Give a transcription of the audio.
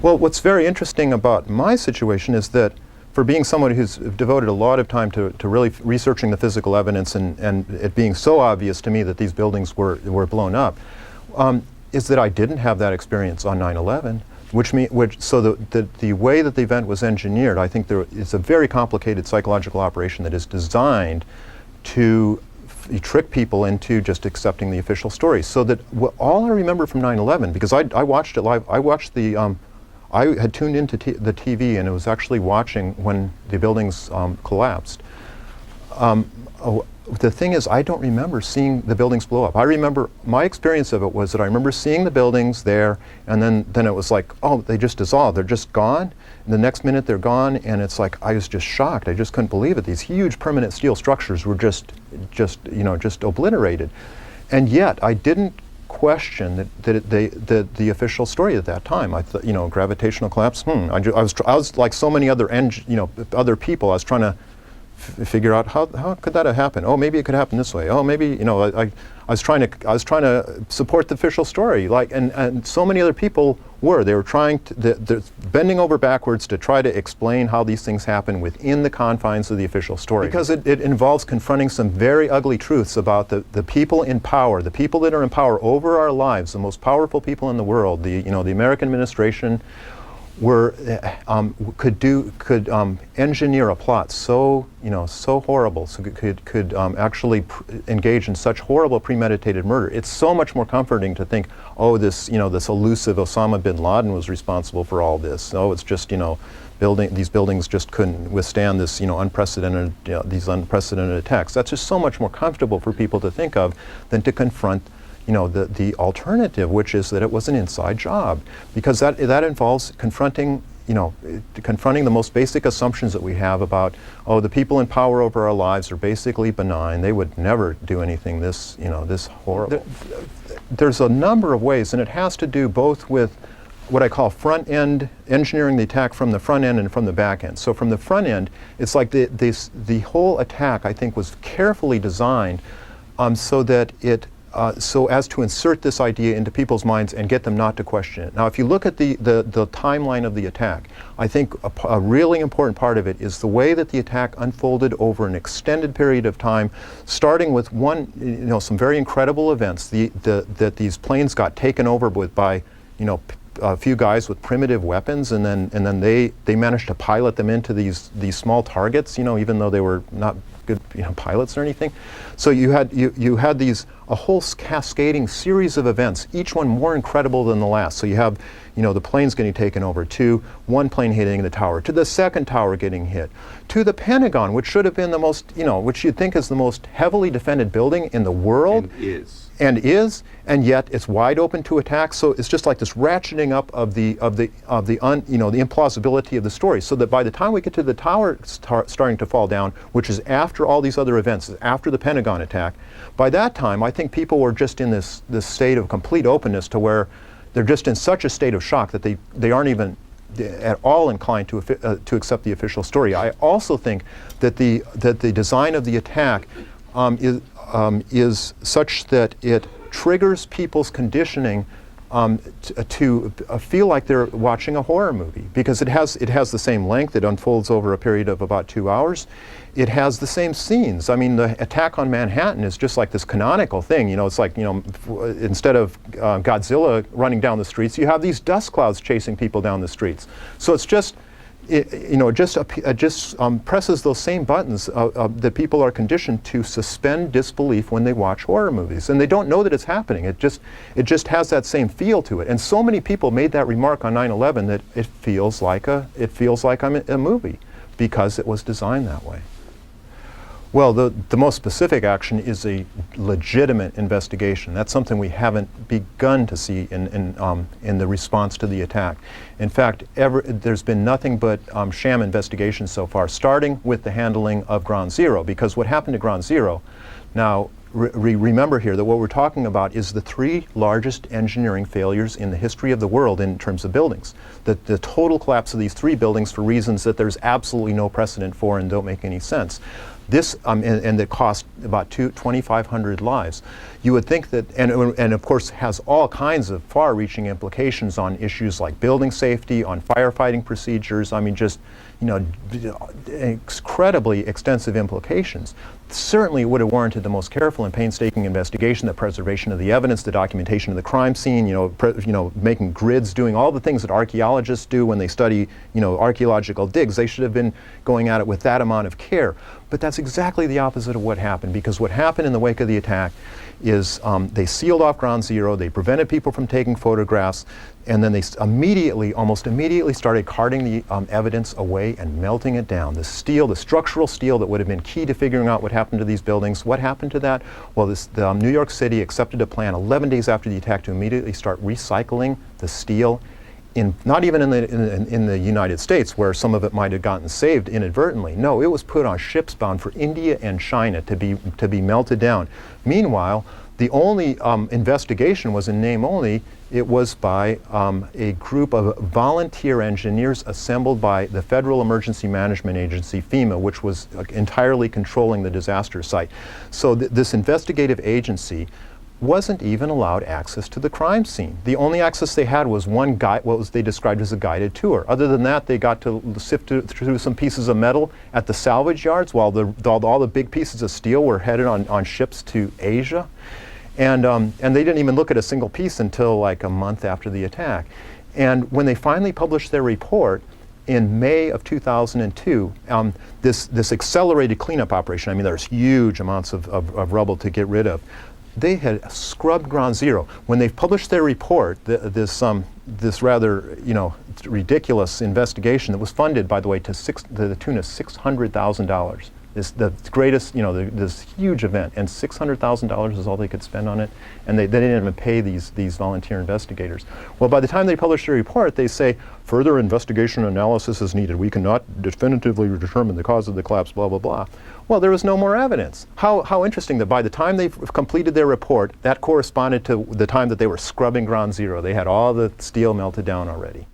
Well, what's very interesting about my situation is that for being someone who's devoted a lot of time to really researching the physical evidence and it being so obvious to me that these buildings were blown up, is that I didn't have that experience on 9/11, so the way that the event was engineered, I think it's a very complicated psychological operation that is designed to trick people into just accepting the official story. So that all I remember from 9/11, because I watched it live, I had tuned into the TV and it was actually watching when the buildings collapsed. The thing is, I don't remember seeing the buildings blow up. I remember, my experience of it was that I remember seeing the buildings there, and then it was like, oh, they just dissolved, they're just gone. And the next minute they're gone, and it's like, I was just shocked. I just couldn't believe it. These huge permanent steel structures were just obliterated. And yet, I didn't question the official story at that time. I thought, gravitational collapse. I was like so many other other people. I was trying to figure out how could that have happened. Oh, maybe it could happen this way. Oh, maybe I was trying to support the official story. Like and so many other people were. They were trying to they're bending over backwards to try to explain how these things happen within the confines of the official story. Because it involves confronting some very ugly truths about the people in power, the people that are in power over our lives, the most powerful people in the world. The American administration could engineer a plot so horrible, so could actually engage in such horrible premeditated murder. It's so much more comforting to think, oh, this elusive Osama bin Laden was responsible for all this. No, it's just these buildings just couldn't withstand this these unprecedented attacks. That's just so much more comfortable for people to think of than to confront the alternative, which is that it was an inside job, because that involves confronting the most basic assumptions that we have about, oh, the people in power over our lives are basically benign. They would never do anything this horrible. There's a number of ways, and it has to do both with what I call front end, engineering the attack from the front end and from the back end. So from the front end, it's like the whole attack, I think, was carefully designed so that so as to insert this idea into people's minds and get them not to question it. Now, if you look at the timeline of the attack, I think a really important part of it is the way that the attack unfolded over an extended period of time, starting with some very incredible events. That these planes got taken over by a few guys with primitive weapons, and then they managed to pilot them into these small targets, even though they were not good pilots or anything. So you had a whole cascading series of events, each one more incredible than the last. So you have the planes getting taken over, to one plane hitting the tower, to the second tower getting hit, to the Pentagon, which should have been the most, which you'd think is the most heavily defended building in the world. And yet it's wide open to attack. So it's just like this ratcheting up of the implausibility of the story. So that by the time we get to the tower starting to fall down, which is after all these other events, after the Pentagon attack, by that time I think people were just in this state of complete openness to where they're just in such a state of shock that they aren't even at all inclined to accept the official story. I also think that the design of the attack is such that it triggers people's conditioning to feel like they're watching a horror movie, because it has the same length. It unfolds over a period of about 2 hours. It has the same scenes. I mean, the attack on Manhattan is just like this canonical thing. It's like, instead of Godzilla running down the streets, you have these dust clouds chasing people down the streets. So it's just, it just presses those same buttons that people are conditioned to suspend disbelief when they watch horror movies, and they don't know that it's happening. It just has that same feel to it. And so many people made that remark on 9/11 that it feels like I'm in a movie, because it was designed that way. Well, the most specific action is a legitimate investigation. That's something we haven't begun to see in the response to the attack. In fact, there's been nothing but sham investigations so far, starting with the handling of Ground Zero. Because what happened to Ground Zero, now remember here that what we're talking about is the 3 largest engineering failures in the history of the world in terms of buildings. The total collapse of these 3 buildings for reasons that there's absolutely no precedent for and don't make any sense. This, and that cost about 2,500 lives. You would think that, and of course has all kinds of far-reaching implications on issues like building safety, on firefighting procedures. I mean, just, you know, incredibly extensive implications. Certainly would have warranted the most careful and painstaking investigation, the preservation of the evidence, the documentation of the crime scene, you know, making grids, doing all the things that archaeologists do when they study, you know, archaeological digs. They should have been going at it with that amount of care. But that's exactly the opposite of what happened, because what happened in the wake of the attack is they sealed off Ground Zero, they prevented people from taking photographs, and then they almost immediately started carting the evidence away and melting it down. The steel, the structural steel that would have been key to figuring out what happened to these buildings. What happened to that? Well, New York City accepted a plan 11 days after the attack to immediately start recycling the steel, not even in the United States, where some of it might have gotten saved inadvertently. No, it was put on ships bound for India and China to be melted down. Meanwhile, the only investigation was in name only. It was by a group of volunteer engineers assembled by the Federal Emergency Management Agency, FEMA, which was entirely controlling the disaster site. So this investigative agency wasn't even allowed access to the crime scene. The only access they had was one guide, they described as a guided tour. Other than that, they got to sift through some pieces of metal at the salvage yards while all the big pieces of steel were headed on ships to Asia. And they didn't even look at a single piece until like a month after the attack. And when they finally published their report in May of 2002, this accelerated cleanup operation, I mean, there's huge amounts of rubble to get rid of. They had scrubbed Ground Zero. When they published their report, this rather, you know, ridiculous investigation that was funded, by the way, to the tune of $600,000. The greatest, you know, this huge event, and $600,000 is all they could spend on it, and they didn't even pay these volunteer investigators. Well, by the time they published their report, they say further investigation and analysis is needed. We cannot definitively determine the cause of the collapse, blah, blah, blah. Well, there was no more evidence. How interesting that by the time they completed their report, that corresponded to the time that they were scrubbing Ground Zero. They had all the steel melted down already.